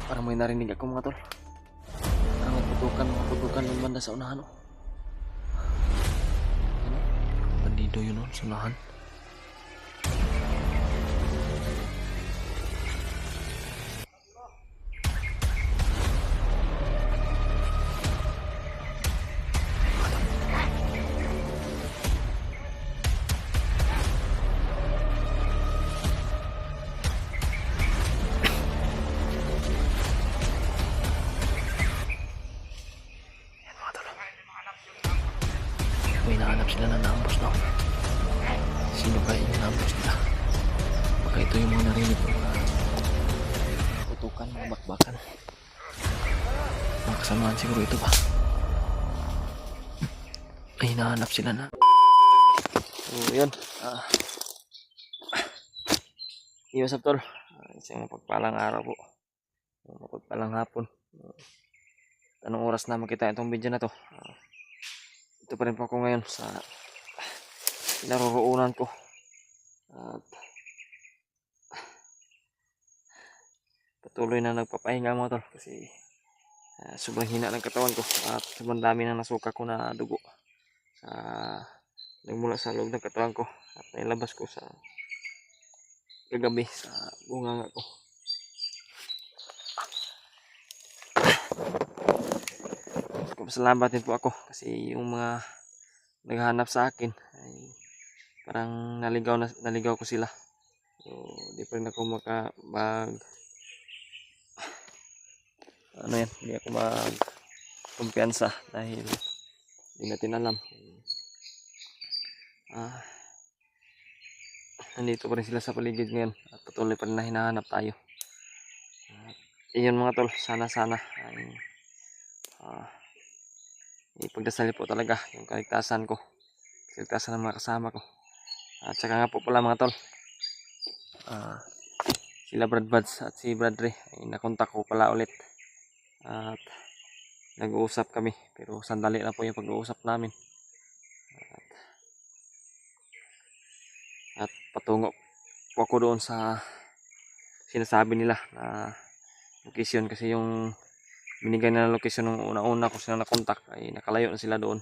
Parang may narinig ako mga tol. Parang may putukan ng banda sa unahan. Oh. Ano? Bandido yun sa unahan. May nahanap sila na na-ambush daw. Sino kaya yung na-ambush nila? Baka ito yung mga narinig ko, mga putukan, mga bakbakan. Mga kasamaan siguro ito ba? Ay, nahanap sila na. So, yun. Iwas up tol. Isang mapagpalang araw po. Mapagpalang hapon. Anong oras na makita itong video na to? Ito pa rin po ako ngayon sa naroroonan ko. At patuloy na nagpapahinga mga tol kasi sobrang hina ng katawan ko at sobrang dami na nasuka ko na dugo sa nagmula sa loob ng katawan ko at nailabas ko sa kagabi sa bunganga ko. Salamat din po ako kasi yung mga naghahanap sa akin ay parang naligaw ko sila. So, di pa rin ako hindi ako kumpiyansa dahil hindi natin alam. Nandito pa rin sila sa paligid ngayon at patuloy pa rin na hinahanap tayo. Iyon mga tol, sana ay ipagdasal po talaga yung kaligtasan ko, kaligtasan ng mga kasama ko. At saka nga po pala mga tol, sila Brad Buds at si Bradre ay nakontak ko pala ulit at nag-uusap kami pero sandali lang po yung pag-uusap namin at patungo po ako doon sa sinasabi nila na location kasi yung binigay na location nung una-una ko sila nakontak ay nakalayo na sila doon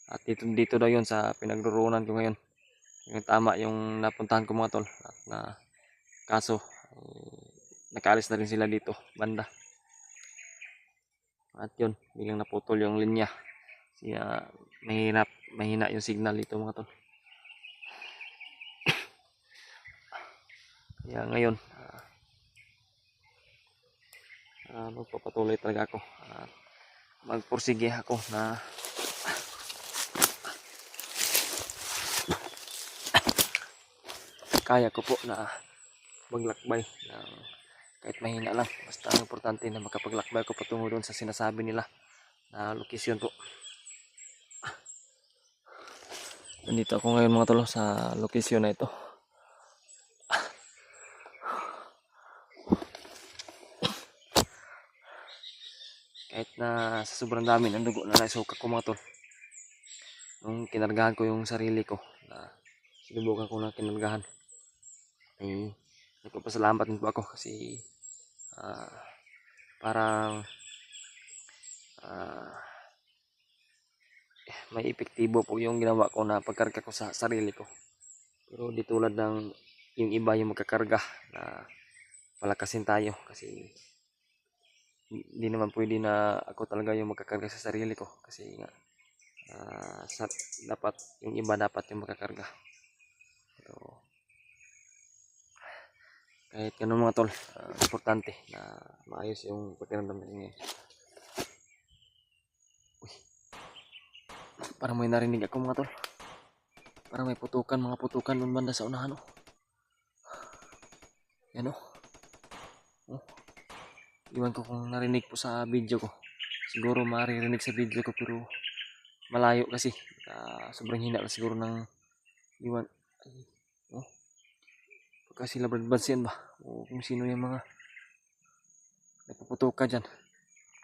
at dito daw yun sa pinagrurunan ko ngayon yung tama yung napuntahan ko mga tol at na kaso nakaalis na rin sila dito banda at yun biglang naputol yung linya siya mahina yung signal dito mga tol kaya ngayon magpapatuloy talaga ako magpursige ako na kaya ko po na maglakbay ng kahit mahina lang basta ang importante na makapaglakbay ko patungo doon sa sinasabi nila na location po. Nandito ako ngayon mga tolo sa location na ito. Kahit na sa sobrang dami ng dugo na naisuka ko mga tol, nung kinargahan ko yung sarili ko na sinubukan ko na kinargahan ay nagpapasalamat din po ako kasi parang may epektibo po yung ginawa ko na pagkarga ko sa sarili ko. Pero di tulad ng yung iba yung magkakarga na palakasin tayo kasi hindi naman pwede na ako talaga yung magkakarga sa sarili ko kasi nga dapat yung iba dapat yung magkakarga. Pero kahit ganun mga tol, importante na maayos yung pakiramdam natin ngayon. Uy, parang may narinig ako mga tol. Parang may mga putukan doon banda sa unahan. Oh. Yan oh. Iwan ko kung narinig po sa video ko. Siguro maririnig sa video ko pero malayo kasi. Sobrang hina na siguro ng iwan. Oh. Pagka sila Brad Buds yan ba? O kung sino yung mga nagpuputuka dyan.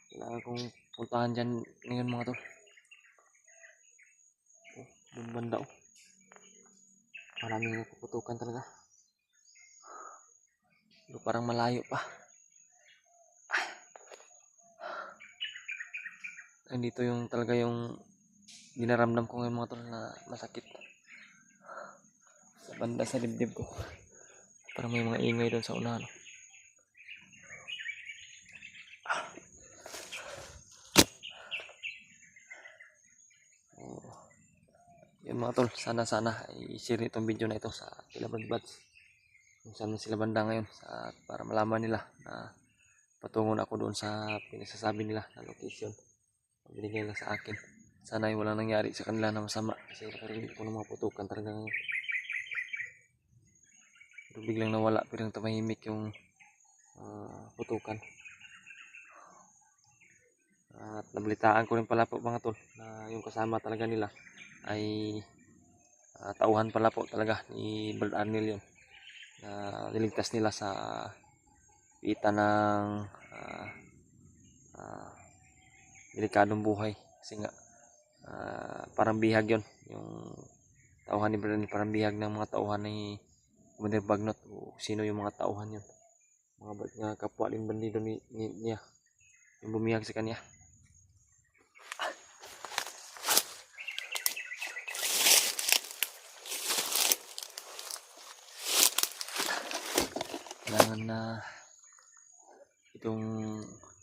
Kailangan kong puntahan dyan ngayon mga tol. Oh, doon banda oh. Maraming nagpuputukan talaga. Pero parang malayo pa. Nandito yung talaga yung dinaramdam ko ngayon mga tol na masakit sa banda sa dibdib ko. Parang may mga ingay doon sa unahan. Yun mga tol, sana i-share itong video na ito sa Kilabad Buds kung saan sila banda ngayon para malaman nila na patungo na ako doon sa pinagsasabi nila na location binigay nila sa akin. Sana ay walang nangyari sa kanila na masama kasi nakarinig ko ng mga putukan talaga ngayon. Pero biglang nawala, biglang tumahimik yung putukan. At nabalitaan ko rin pala po mga tol na yung kasama talaga nila ay tauhan pala po talaga ni Brad Arnel yun, na niligtas nila sa pita ng delikadong buhay kasi nga parang bihag yun yung tauhan ni Brad Arnel, parang bihag ng mga tauhan ni Commander Bagnot o sino yung mga tauhan yun, mga kapwa din bandido niya yung bumihag sa kanya. Kailangan na itong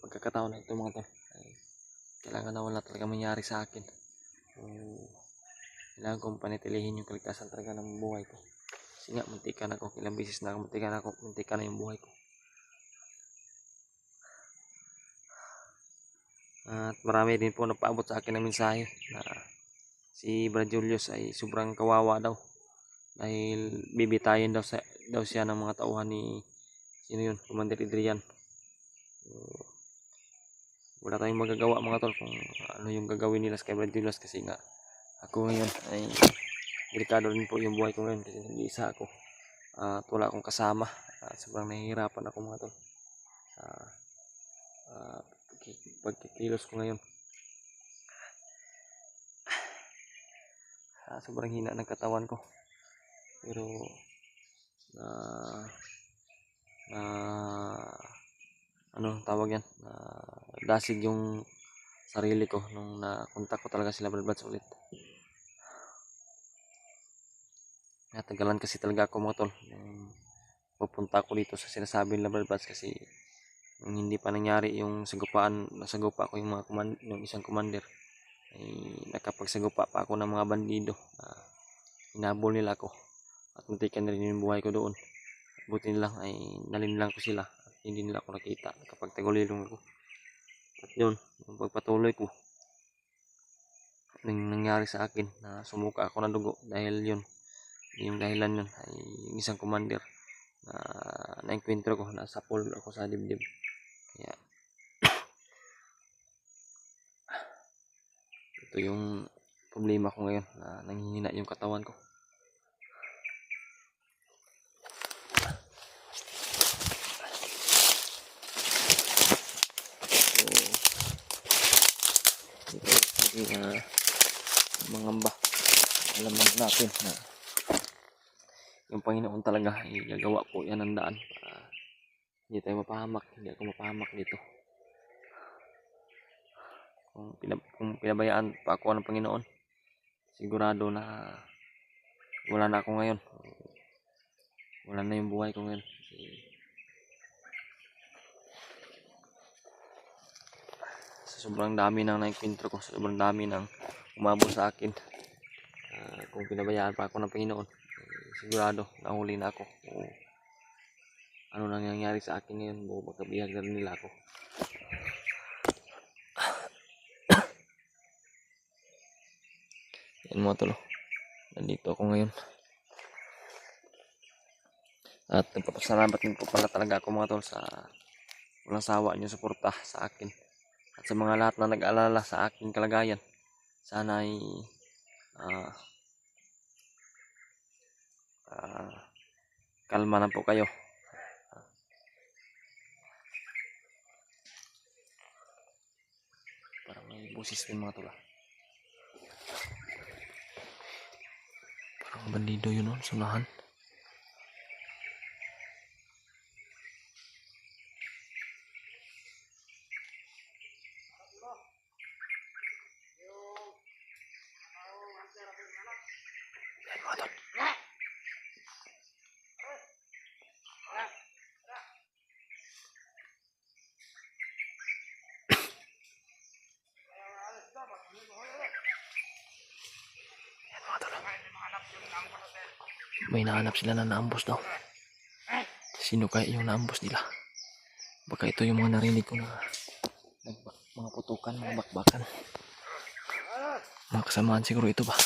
pagkakataon na ito mga tol ay kailangan na wala talaga mangyari sa akin. Kailangan kong panitilihin yung kaligtasan talaga ng buhay ko kasi nga muntikan ako, ilang beses na muntikan na yung buhay ko. At marami din po napaabot sa akin ng mensahe na si Brad Julius ay sobrang kawawa daw dahil bibitayin daw siya ng mga tauhan ni sino yun, Commander Adrian. Wala tayong magagawa mga tol kung ano yung gagawin nila sa kay Brad Julius kasi nga ako ngayon ay delikado rin po yung buhay ko ngayon kasi nag-iisa ako at wala akong kasama at sobrang nahihirapan ako mga tol sa pagkikilos ko ngayon. Sobrang hina ng katawan ko pero ano tawag yan, dasig yung sarili ko nung nakontak ko talaga sila Brad Buds ulit. Natagalan kasi talaga ako mga tol pupunta ako dito sa sinasabi nila Brad Buds kasi nung hindi pa nangyari yung sagupaan, nasagupa ko yung yung isang commander ay nakapagsagupa pa ako ng mga bandido. Hinabol nila ako at muntikan na rin yung buhay ko doon. Buti nilang ay nalinlang ko sila at hindi nila ako nakita kapag tagulilong ako. At yun, yung pagpatuloy ko nang nangyari sa akin na sumuka ako ng dugo dahil yun, yung dahilan yun ay yung isang commander na naengkwentro ko, nasapol ako sa dibdib. Kaya ito yung problema ko ngayon na nanghihina yung katawan ko. Mangamba, alam natin na yung Panginoon talaga ay gagawa po yan ng daan para hindi tayo mapahamak, hindi ako mapahamak dito. Kung pinabayaan pa ako ng Panginoon, sigurado na wala na ako ngayon, wala na yung buhay ko ngayon. Sobrang dami nang naengkwentro ko, sobrang dami nang umabot sa akin. Kung pinabayaan pa ako ng Panginoon, sigurado nahuli na ako. Ano nang nangyayari sa akin ngayon, baka bihag na rin nila ako. Yan mga tolo, nandito ako ngayon. At nagpapasalamat din po pala talaga ako mga tol sa walang sawa niyo suporta sa akin. At sa mga lahat na nag-aalala sa aking kalagayan, sana ay kalma na po kayo. Parang may busis din mga tula. Parang bandido yun nun, sunahan. May nahanap sila na naambos daw. Sino kaya yung naambos nila? Baka ito yung mga narinig ko na mga putukan, mga bakbakan. Mga kasamaan siguro ito ba?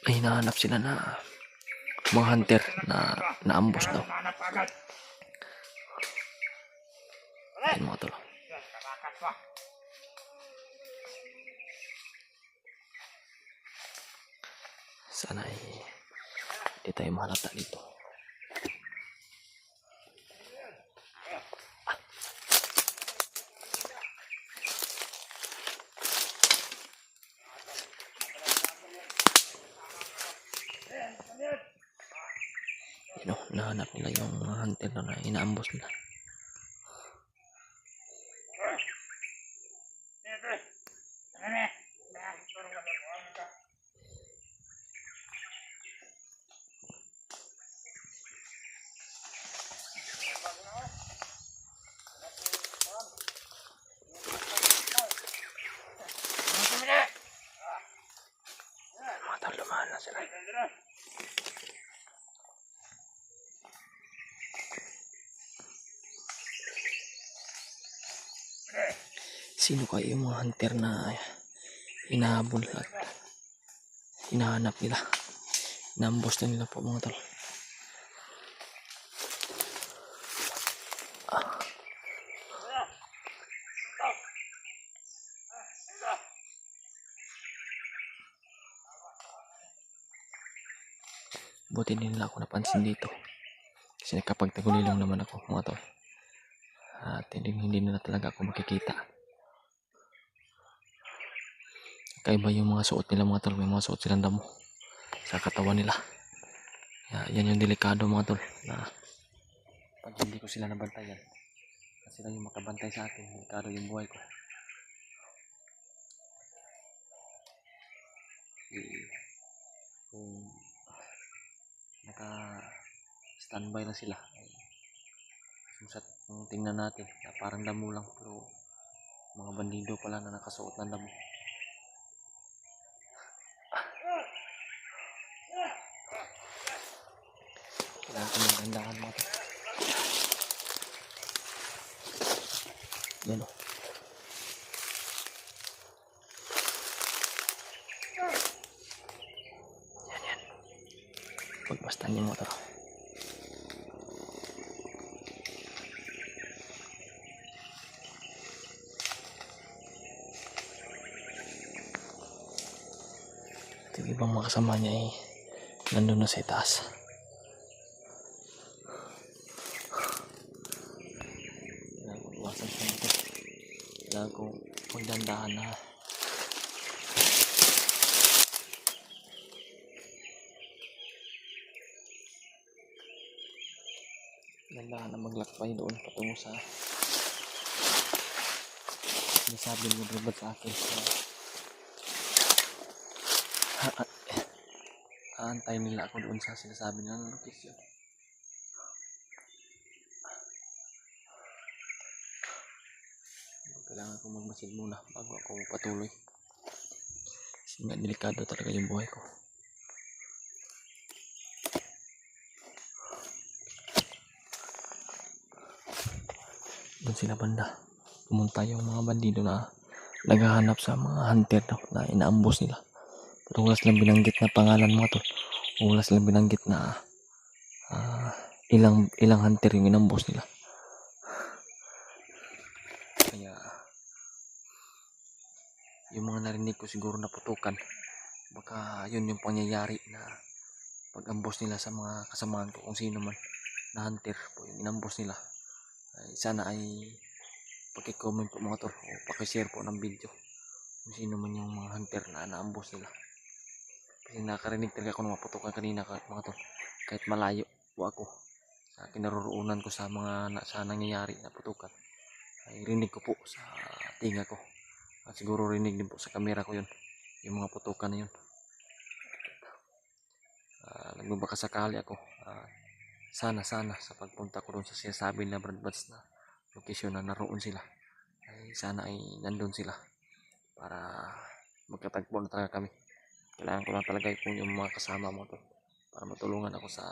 May hinahanap sila na mga hunter na naambos daw. Ayun mga tol. Sana ay di tayo mahalata dito. You know, nahanap nila yung mga hunter na inaambos nila. Mga tol, lumahan na sila. Sino kaya yung mga hunter na hinahabol at hinahanap nila? Naambos na nila po mga tol. Buti din nila ako napansin dito. Kasi nakapagtagulilong naman ako mga tol. At hindi na talaga ako makikita. Kaiba yung mga suot nila mga tol. May mga suot silang damo sa katawan nila. Yan yung delikado mga tol. Na pag hindi ko sila nabantayan, kasi sila yung makabantay sa akin, delikado yung buhay ko. Kung naka-standby na sila, kung tingnan natin, na parang damo lang, pero mga bandido pala na nakasuot ng damo. Kailangan ko magandaan mga to. Yan o. Yan. Pagbastan yung motor. Ito yung ibang mga kasama niya nandun na sa itaas. Kailangan ko iwasan sa motor. Kailangan ko magdandahan na. Dandahan na maglakbay doon patungo sa sinasabi mo dribad sa akin. Aantay nila ako doon sa sinasabi nila ng location. Kailangan ko magmasid muna bago ako patuloy. Kasi nga delikado talaga yung buhay ko. Doon sila banda. Pumunta yung mga bandido na naghahanap sa mga hunter na inaambos nila. Pero wala silang binanggit na pangalan mga tol. Wala silang binanggit na ilang hunter yung inambos nila. Kaya yung mga narinig ko siguro na putukan, baka yun yung pangyayari na pag-ambos nila sa mga kasamaan ko, kung sino man na hunter po yung inambos nila. Sana ay paki-comment po mga tol, o paki-share po ng video kung sino man yung mga hunter na naambos nila. Kasi nakarinig talaga ako ng mga putukan kanina mga tol, kahit malayo po ako sa kinaroroonan ko sa mga sa nangyayari na putukan, ay rinig ko po sa tinga ko, at siguro rinig din po sa camera ko yun, yung mga putukan na yun. Nagbabaka sakali ako, sana sa pagpunta ko doon sa sinasabi na Bradbats na location na naroon sila, ay sana ay nandun sila para magkatagpo na talaga kami. Kailangan ko lang talaga yung mga kasama mo to para matulungan ako sa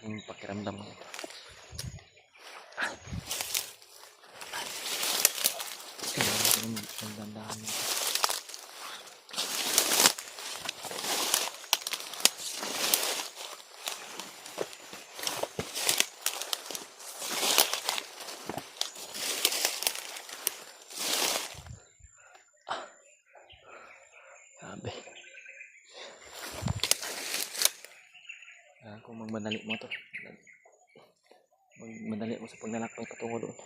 aking pakiramdam ngayon. Kailangan ko ng dandahan mo. Grabe. Kung magmadali mo to. Magmadali mo sa paglalakbay patungo doon.